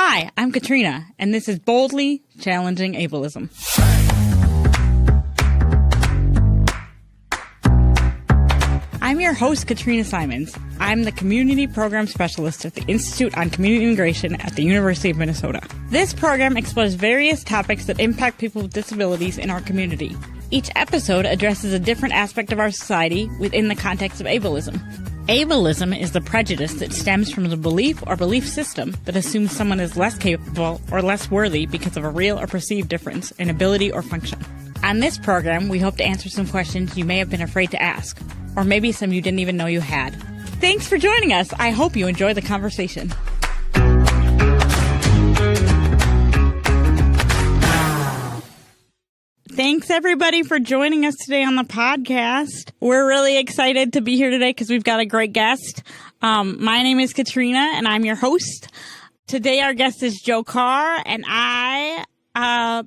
Hi, I'm Katrina, and this is Boldly Challenging Ableism. I'm your host, Katrina Simon. I'm the Community Program Specialist at the Institute on Community Integration at the University of Minnesota. This program explores various topics that impact people with disabilities in our community. Each episode addresses a different aspect of our society within the context of ableism. Ableism is the prejudice that stems from the belief or belief system that assumes someone is less capable or less worthy because of a real or perceived difference in ability or function. On this program, we hope to answer some questions you may have been afraid to ask, or maybe some you didn't even know you had. Thanks for joining us. I hope you enjoy the conversation. Thanks, everybody, for joining us today on the podcast. We're really excited to be here today because we've got a great guest. My name is Katrina, and I'm your host. Today, our guest is Joe Carr, and I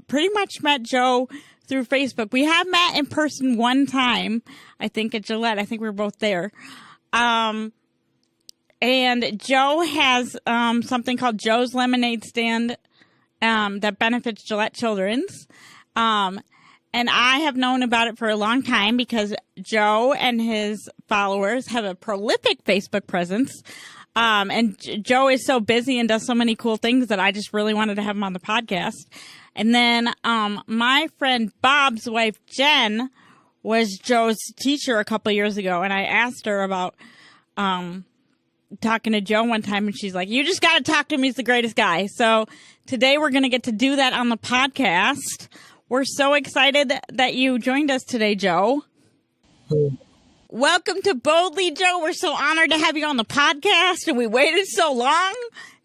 pretty much met Joe through Facebook. We have met in person one time, I think, at Gillette. I think we were both there. And Joe has something called Joe's Lemonade Stand that benefits Gillette Children's. And I have known about it for a long time because Joe and his followers have a prolific Facebook presence. And Joe is so busy and does so many cool things that I just really wanted to have him on the podcast. And then my friend Bob's wife, Jen, was Joe's teacher a couple years ago. And I asked her about talking to Joe one time. And she's like, you just got to talk to him. He's the greatest guy. So today we're going to get to do that on the podcast. We're so excited that you joined us today, Joe. Welcome to Boldly, Joe. We're so honored to have you on the podcast, and we waited so long.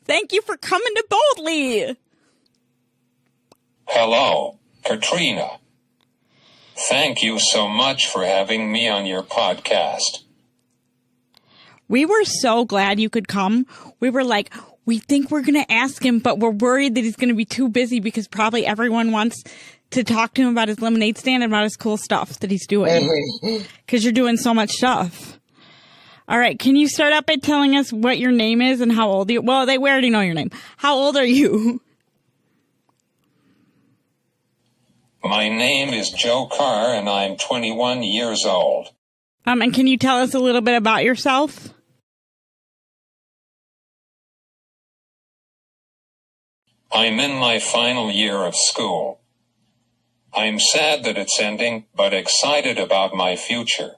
Thank you for coming to Boldly. Hello, Katrina. Thank you so much for having me on your podcast. We were so glad you could come. We were like, we think we're going to ask him, but we're worried that he's going to be too busy because probably everyone wants to talk to him about his lemonade stand and about his cool stuff that he's doing. Because you're doing so much stuff. All right. Can you start out by telling us what your name is and how old you are? Well, we already know your name. How old are you? My name is Joe Carr, and I'm 21 years old. And can you tell us a little bit about yourself? I'm in my final year of school. I'm sad that it's ending, but excited about my future.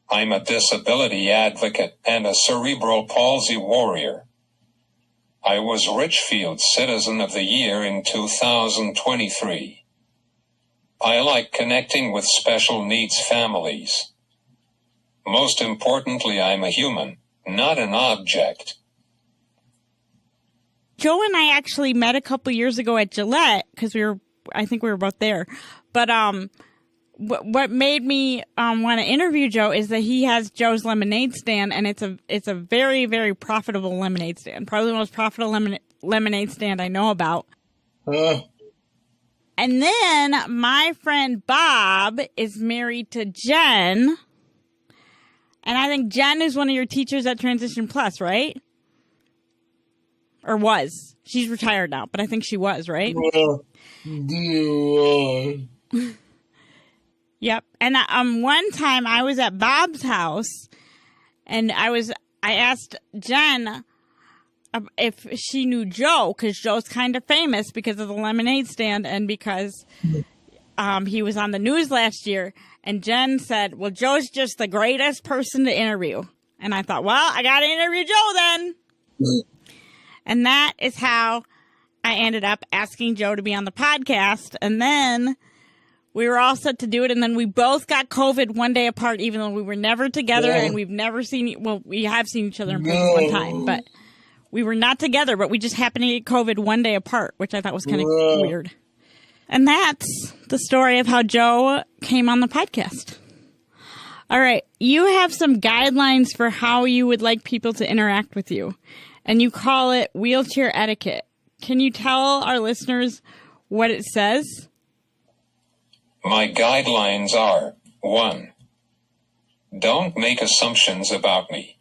I'm a disability advocate and a cerebral palsy warrior. I was Richfield Citizen of the Year in 2023. I like connecting with special needs families. Most importantly, I'm a human, not an object. Joe and I actually met a couple years ago at Gillette because I think we were both there. But what made me want to interview Joe is that he has Joe's Lemonade Stand, and it's a very, very profitable lemonade stand. Probably the most profitable lemonade stand I know about. And then my friend Bob is married to Jen, and I think Jen is one of your teachers at Transition Plus, right? Or was. She's retired now, but I think she was, right? Yep. And one time I was at Bob's house, and I asked Jen if she knew Joe, because Joe's kind of famous because of the lemonade stand and because he was on the news last year. And Jen said, well, Joe's just the greatest person to interview. And I thought, well, I got to interview Joe then. And that is how I ended up asking Joe to be on the podcast. And then we were all set to do it. And then we both got COVID one day apart, even though we were never together. Yeah. And we've never seen, well, we have seen each other in person one time, but we were not together. But we just happened to get COVID one day apart, which I thought was kind of weird. And that's the story of how Joe came on the podcast. All right. You have some guidelines for how you would like people to interact with you. And you call it wheelchair etiquette. Can you tell our listeners what it says? My guidelines are, 1. Don't make assumptions about me.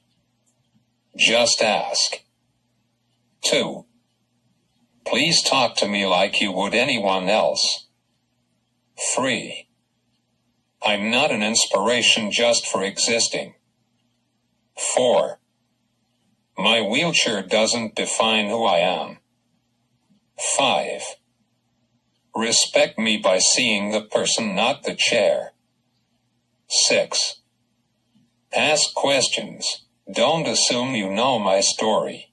Just ask. 2. Please talk to me like you would anyone else. 3. I'm not an inspiration just for existing. 4. My wheelchair doesn't define who I am. 5. Respect me by seeing the person, not the chair. 6. Ask questions. Don't assume you know my story.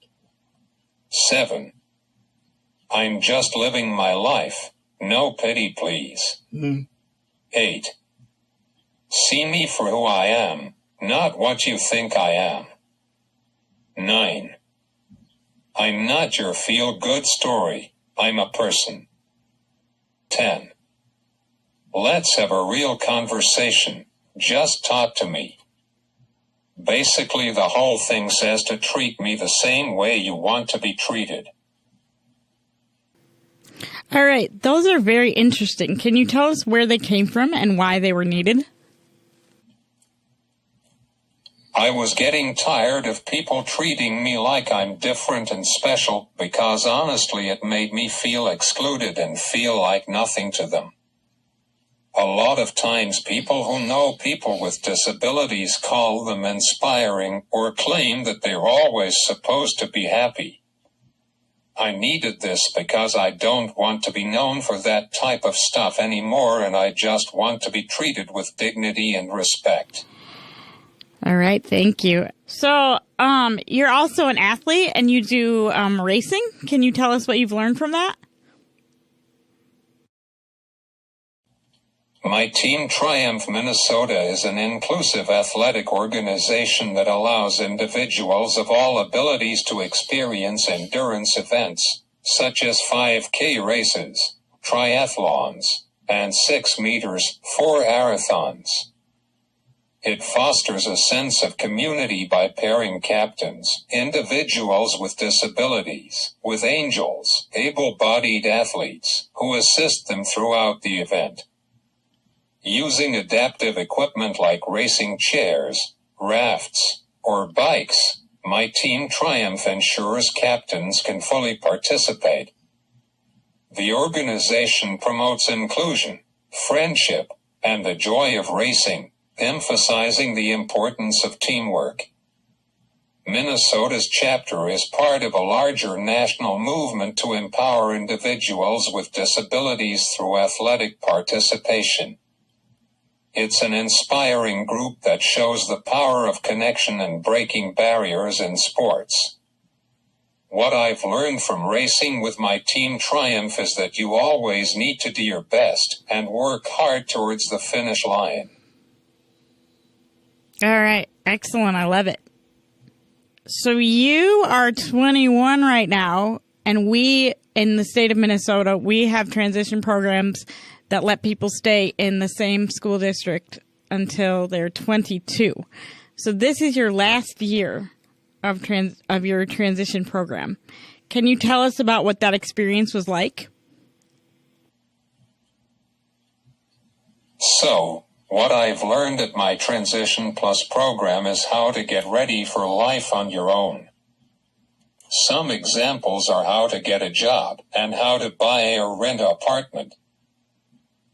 7. I'm just living my life. No pity, please. 8. See me for who I am, not what you think I am. 9. I'm not your feel-good story. I'm a person. 10. Let's have a real conversation. Just talk to me. Basically, the whole thing says to treat me the same way you want to be treated. All right, those are very interesting. Can you tell us where they came from and why they were needed? I was getting tired of people treating me like I'm different and special, because honestly it made me feel excluded and feel like nothing to them. A lot of times people who know people with disabilities call them inspiring or claim that they're always supposed to be happy. I needed this because I don't want to be known for that type of stuff anymore, and I just want to be treated with dignity and respect. All right, thank you. So, you're also an athlete and you do racing. Can you tell us what you've learned from that? My team Triumph Minnesota is an inclusive athletic organization that allows individuals of all abilities to experience endurance events, such as 5K races, triathlons, and 6 meters, 4 marathons. It fosters a sense of community by pairing captains, individuals with disabilities, with angels, able-bodied athletes, who assist them throughout the event. Using adaptive equipment like racing chairs, rafts, or bikes, my team Triumph ensures captains can fully participate. The organization promotes inclusion, friendship, and the joy of racing, emphasizing the importance of teamwork. Minnesota's chapter is part of a larger national movement to empower individuals with disabilities through athletic participation. It's an inspiring group that shows the power of connection and breaking barriers in sports. What I've learned from racing with my team Triumph is that you always need to do your best and work hard towards the finish line. All right, excellent. I love it. So you are 21 right now, and we, in the state of Minnesota, we have transition programs that let people stay in the same school district until they're 22. So this is your last year of your transition program. Can you tell us about what that experience was like? So, what I've learned at my Transition Plus program is how to get ready for life on your own. Some examples are how to get a job and how to buy or rent an apartment.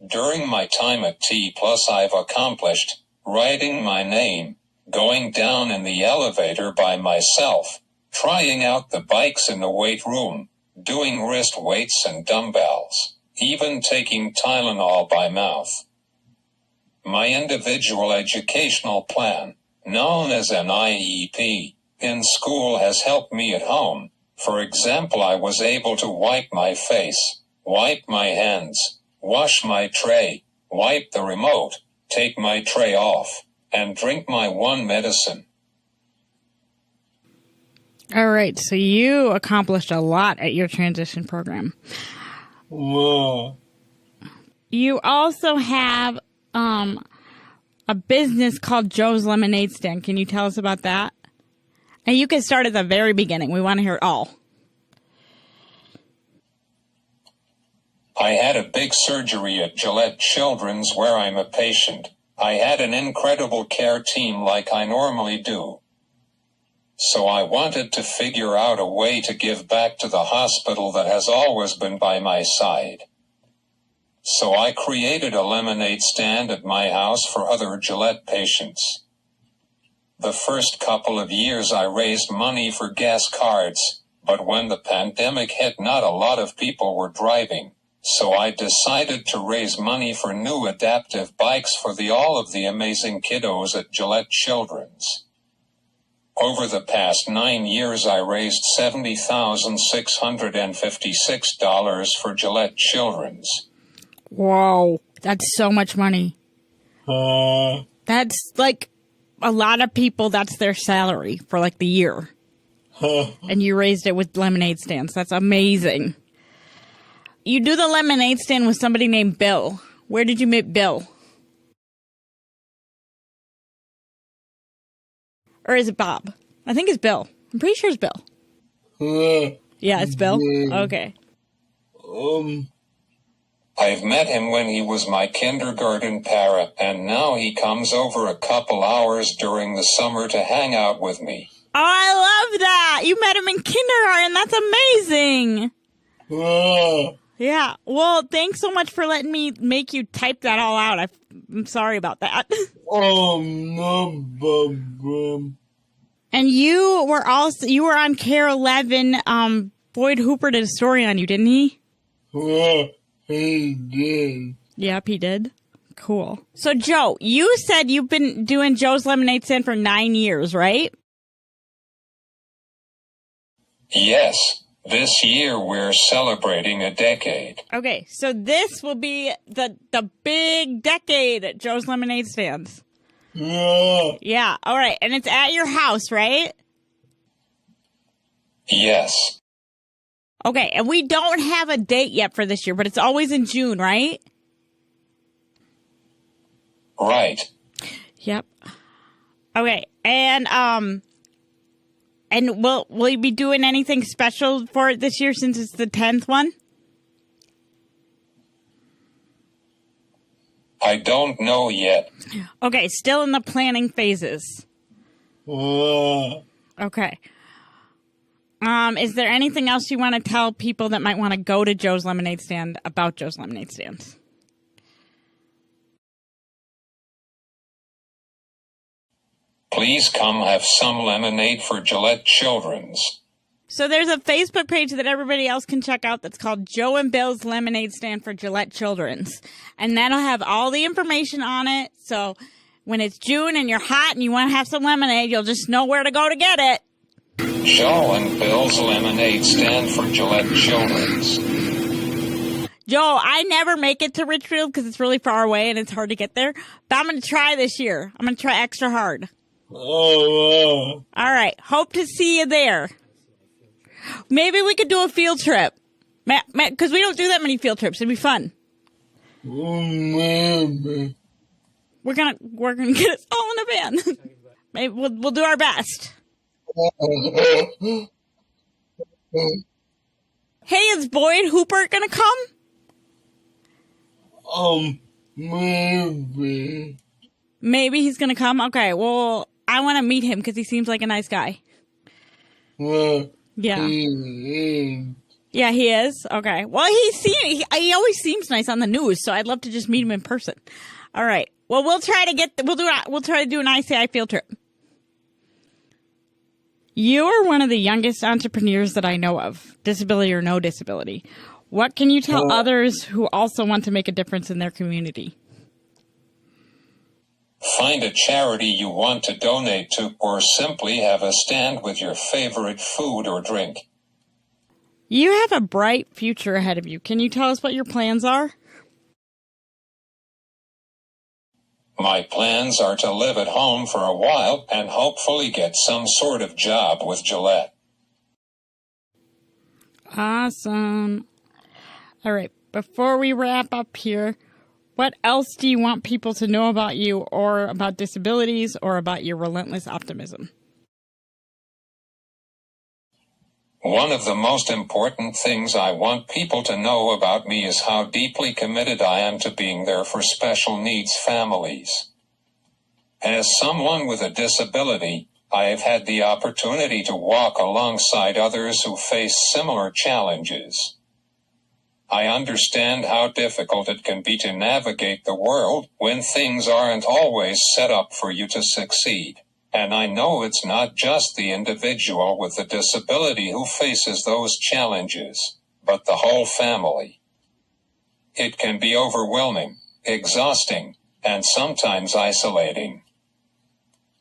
During my time at T Plus, I've accomplished writing my name, going down in the elevator by myself, trying out the bikes in the weight room, doing wrist weights and dumbbells, even taking Tylenol by mouth. My individual educational plan, known as an IEP, in school has helped me at home. For example, I was able to wipe my face, wipe my hands, wash my tray, wipe the remote, take my tray off, and drink my one medicine. All right, so you accomplished a lot at your transition program. Whoa. You also have a business called Joe's Lemonade Stand. Can you tell us about that? And you can start at the very beginning. We want to hear it all. I had a big surgery at Gillette Children's where I'm a patient. I had an incredible care team like I normally do. So I wanted to figure out a way to give back to the hospital that has always been by my side. So I created a lemonade stand at my house for other Gillette patients. The first couple of years I raised money for gas cards, but when the pandemic hit, not a lot of people were driving, so I decided to raise money for new adaptive bikes for all of the amazing kiddos at Gillette Children's. Over the past 9 years I raised $70,656 for Gillette Children's. Whoa, that's so much money. That's like a lot of people, that's their salary for like the year. And you raised it with lemonade stands. That's amazing. You do the lemonade stand with somebody named Bill. Where did you meet Bill? Or is it Bob? I think it's Bill. I'm pretty sure it's Bill. Yeah, it's Bill? Okay. I've met him when he was my kindergarten para, and now he comes over a couple hours during the summer to hang out with me. Oh, I love that. You met him in kindergarten. That's amazing. Yeah. Well, thanks so much for letting me make you type that all out. I'm sorry about that. Oh, no problem. And you were on Care 11. Boyd Hooper did a story on you, didn't he? Yeah, he did. Yep, he did. Cool. So, Joe, you said you've been doing Joe's Lemonade Stand for 9 years, right? Yes, this year we're celebrating a decade. Okay, so this will be the big decade at Joe's Lemonade Stands. Yeah. Yeah, all right, and it's at your house, right? Yes. Okay, and we don't have a date yet for this year, but it's always in June, right? Right. Yep. Okay, and will you be doing anything special for it this year since it's the 10th one? I don't know yet. Okay, still in the planning phases. Okay. Is there anything else you want to tell people that might want to go to Joe's Lemonade Stand about Joe's Lemonade Stands? Please come have some lemonade for Gillette Children's. So there's a Facebook page that everybody else can check out that's called Joe and Bill's Lemonade Stand for Gillette Children's. And that'll have all the information on it. So when it's June and you're hot and you want to have some lemonade, you'll just know where to go to get it. Joe and Bill's Lemonade Stand for Gillette Children's. Joe, I never make it to Richfield because it's really far away and it's hard to get there. But I'm going to try this year. I'm going to try extra hard. Oh, All right. Hope to see you there. Maybe we could do a field trip. Because we don't do that many field trips. It'd be fun. maybe. We're gonna get us all in a van. Maybe we'll do our best. Hey, is Boyd Hooper gonna come? Maybe. Maybe he's gonna come. Okay. Well, I want to meet him because he seems like a nice guy. Well, Yeah. he is. Yeah, he is. Okay. Well, he always seems nice on the news, so I'd love to just meet him in person. All right. Well, we'll try to do an ICI field trip. You are one of the youngest entrepreneurs that I know of, disability or no disability. What can you tell others who also want to make a difference in their community? Find a charity you want to donate to, or simply have a stand with your favorite food or drink. You have a bright future ahead of you. Can you tell us what your plans are? My plans are to live at home for a while and hopefully get some sort of job with Gillette. Awesome. All right. Before we wrap up here, what else do you want people to know about you or about disabilities or about your relentless optimism? One of the most important things I want people to know about me is how deeply committed I am to being there for special needs families. As someone with a disability, I have had the opportunity to walk alongside others who face similar challenges. I understand how difficult it can be to navigate the world when things aren't always set up for you to succeed. And I know it's not just the individual with a disability who faces those challenges, but the whole family. It can be overwhelming, exhausting, and sometimes isolating.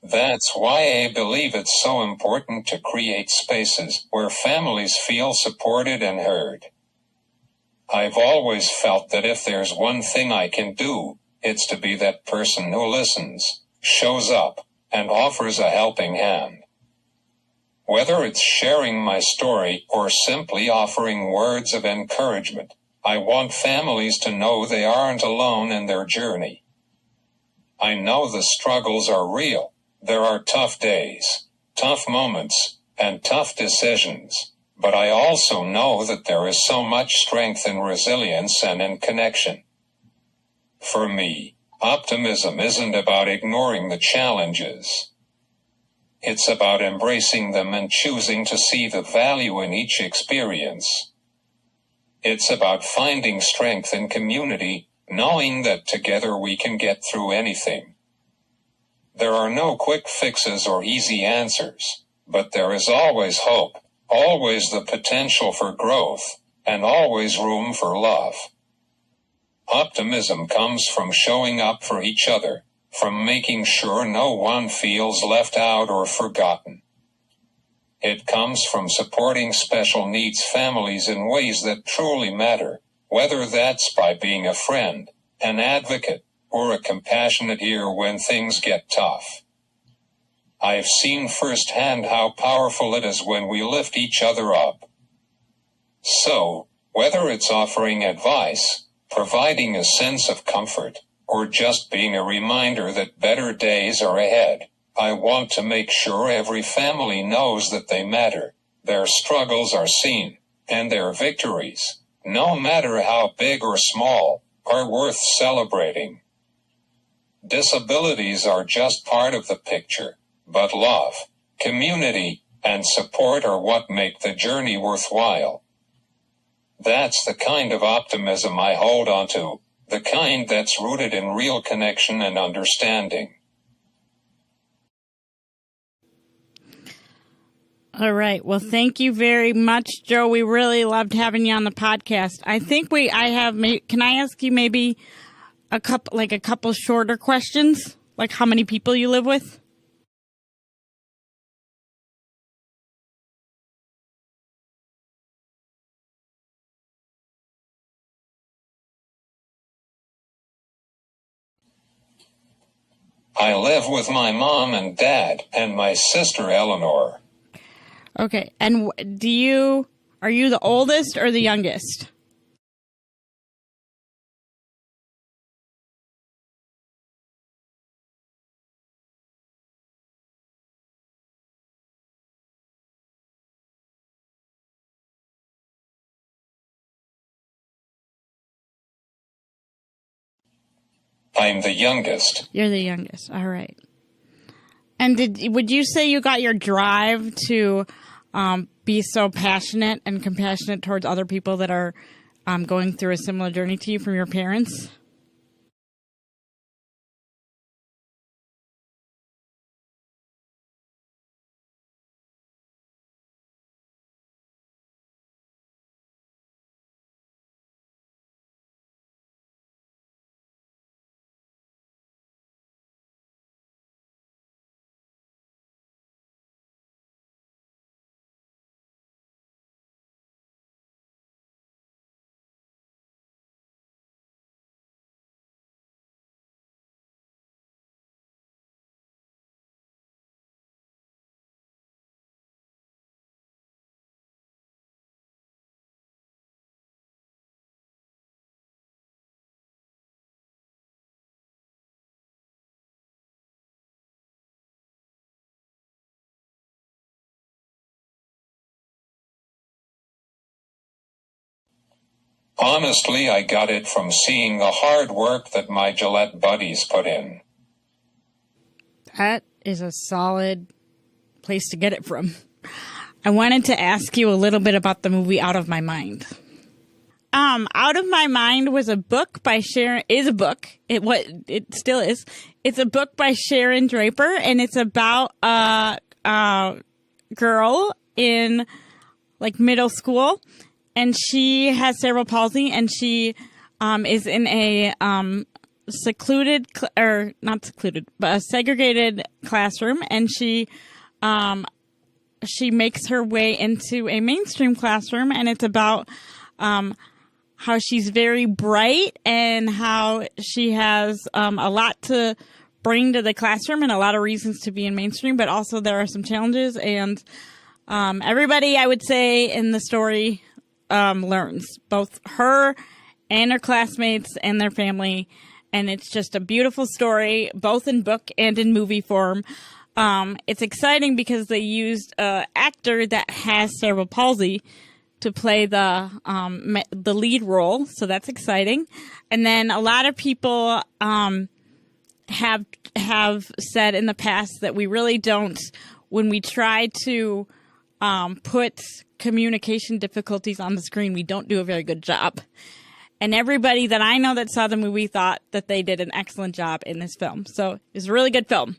That's why I believe it's so important to create spaces where families feel supported and heard. I've always felt that if there's one thing I can do, it's to be that person who listens, shows up, and offers a helping hand. Whether it's sharing my story or simply offering words of encouragement, I want families to know they aren't alone in their journey. I know the struggles are real. There are tough days, tough moments, and tough decisions, but I also know that there is so much strength in resilience and in connection. For me, optimism isn't about ignoring the challenges. It's about embracing them and choosing to see the value in each experience. It's about finding strength in community, knowing that together we can get through anything. There are no quick fixes or easy answers, but there is always hope, always the potential for growth, and always room for love. Optimism comes from showing up for each other, from making sure no one feels left out or forgotten. It comes from supporting special needs families in ways that truly matter, whether that's by being a friend, an advocate, or a compassionate ear when things get tough. I've seen firsthand how powerful it is when we lift each other up. So, whether it's offering advice, providing a sense of comfort, or just being a reminder that better days are ahead, I want to make sure every family knows that they matter, their struggles are seen, and their victories, no matter how big or small, are worth celebrating. Disabilities are just part of the picture, but love, community, and support are what make the journey worthwhile. That's the kind of optimism I hold on to, the kind that's rooted in real connection and understanding. All right. Well, thank you very much, Joe. We really loved having you on the podcast. Can I ask you maybe a couple shorter questions? Like how many people you live with? I live with my mom and dad and my sister Eleanor. Okay. And are you the oldest or the youngest? I'm the youngest. You're the youngest. All right. And would you say you got your drive to be so passionate and compassionate towards other people that are going through a similar journey to you from your parents? Honestly, I got it from seeing the hard work that my Gillette buddies put in. That is a solid place to get it from. I wanted to ask you a little bit about the movie Out of My Mind. Out of My Mind was a book by Sharon. Is a book. It still is. It's a book by Sharon Draper, and it's about a girl in like middle school, and she has cerebral palsy, and she is in a secluded or not secluded, but a segregated classroom, and she makes her way into a mainstream classroom, and it's about how she's very bright and how she has a lot to bring to the classroom and a lot of reasons to be in mainstream, but also there are some challenges, and everybody, I would say, in the story learns, both her and her classmates and their family, and it's just a beautiful story, both in book and in movie form. It's exciting because they used an actor that has cerebral palsy to play the lead role, so that's exciting. And then a lot of people have said in the past that we really don't, when we try to put communication difficulties on the screen, we don't do a very good job. And everybody that I know that saw the movie thought that they did an excellent job in this film. So it's a really good film.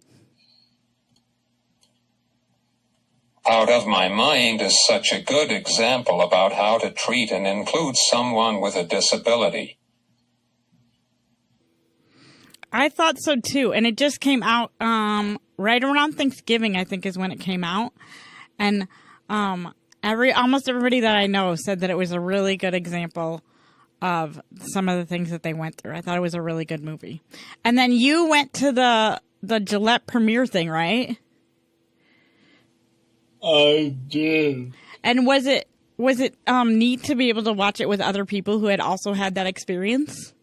Out of My Mind is such a good example about how to treat and include someone with a disability. I thought so too, and it just came out right around Thanksgiving, I think, is when it came out, and almost everybody that I know said that it was a really good example of some of the things that they went through. I thought it was a really good movie. And then you went to the Gillette premiere thing, right? I did. And was it neat to be able to watch it with other people who had also had that experience?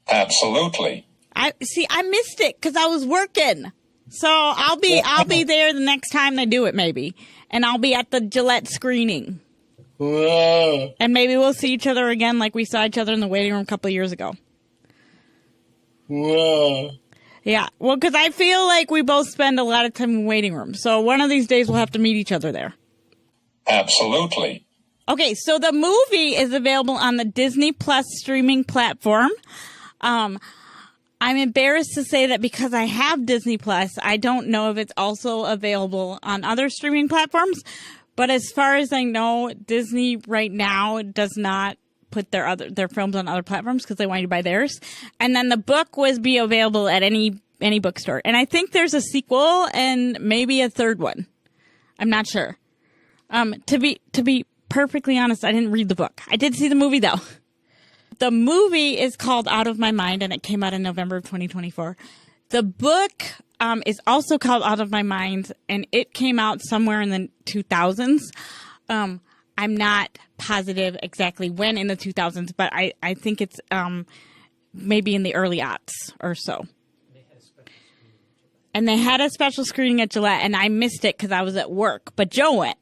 Absolutely. I missed it because I was working. So I'll be there the next time they do it, maybe. And I'll be at the Gillette screening. Wow. And maybe we'll see each other again like we saw each other in the waiting room a couple of years ago. Wow. Yeah, well, because I feel like we both spend a lot of time in waiting rooms. So one of these days we'll have to meet each other there. Absolutely. Okay, so the movie is available on the Disney Plus streaming platform. I'm embarrassed to say that because I have Disney Plus, I don't know if it's also available on other streaming platforms. But as far as I know, Disney right now does not put their films on other platforms because they want you to buy theirs. And then the book was be available at any bookstore. And I think there's a sequel and maybe a third one. I'm not sure. To be perfectly honest, I didn't read the book. I did see the movie though. The movie is called Out of My Mind, and it came out in November of 2024. The book is also called Out of My Mind, and it came out somewhere in the 2000s. I'm not positive exactly when in the 2000s, but I think it's maybe in the early aughts or so. And they had a special screening at Gillette, and I missed it because I was at work, but Joe went.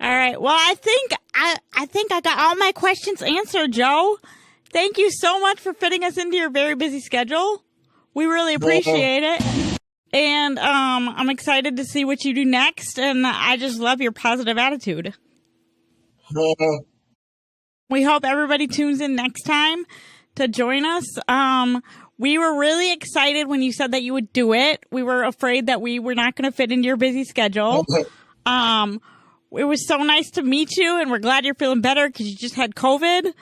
All right. Well, I think I got all my questions answered, Joe. Thank you so much for fitting us into your very busy schedule. We really appreciate it. And I'm excited to see what you do next, and I just love your positive attitude. We hope everybody tunes in next time to join us. We were really excited when you said that you would do it. We were afraid that we were not going to fit into your busy schedule. It was so nice to meet you, and we're glad you're feeling better because you just had COVID.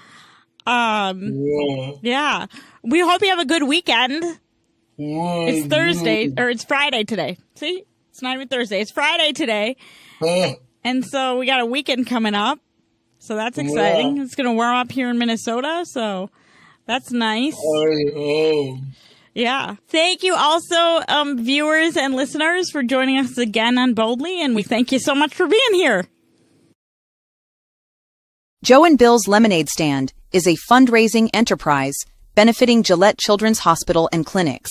Yeah. We hope you have a good weekend. It's Thursday, or it's Friday today. See? It's not even Thursday. It's Friday today. And so we got a weekend coming up. So that's exciting. It's going to warm up here in Minnesota, so that's nice. Yeah. Thank you also, viewers and listeners, for joining us again on Boldly, and we thank you so much for being here. Joe and Bill's Lemonade Stand is a fundraising enterprise benefiting Gillette Children's Hospital and Clinics.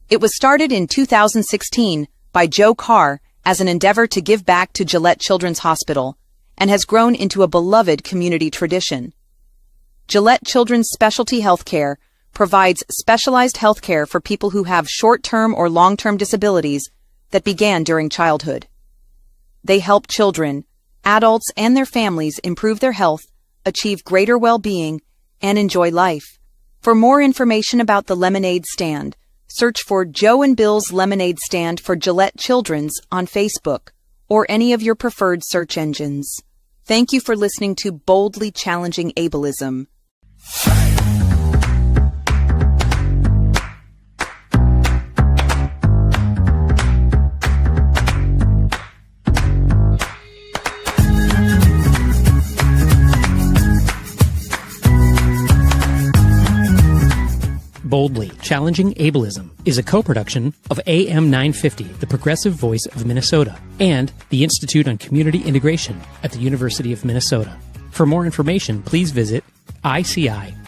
It was started in 2016 by Joe Carr as an endeavor to give back to Gillette Children's Hospital and has grown into a beloved community tradition. Gillette Children's Specialty Healthcare provides specialized healthcare for people who have short-term or long-term disabilities that began during childhood. They help children, adults, and their families improve their health, achieve greater well-being, and enjoy life. For more information about the Lemonade Stand, search for Joe and Bill's Lemonade Stand for Gillette Children's on Facebook or any of your preferred search engines. Thank you for listening to Boldly Challenging Ableism. Boldly Challenging Ableism is a co-production of AM 950, the progressive voice of Minnesota, and the Institute on Community Integration at the University of Minnesota. For more information, please visit ici.umn.edu.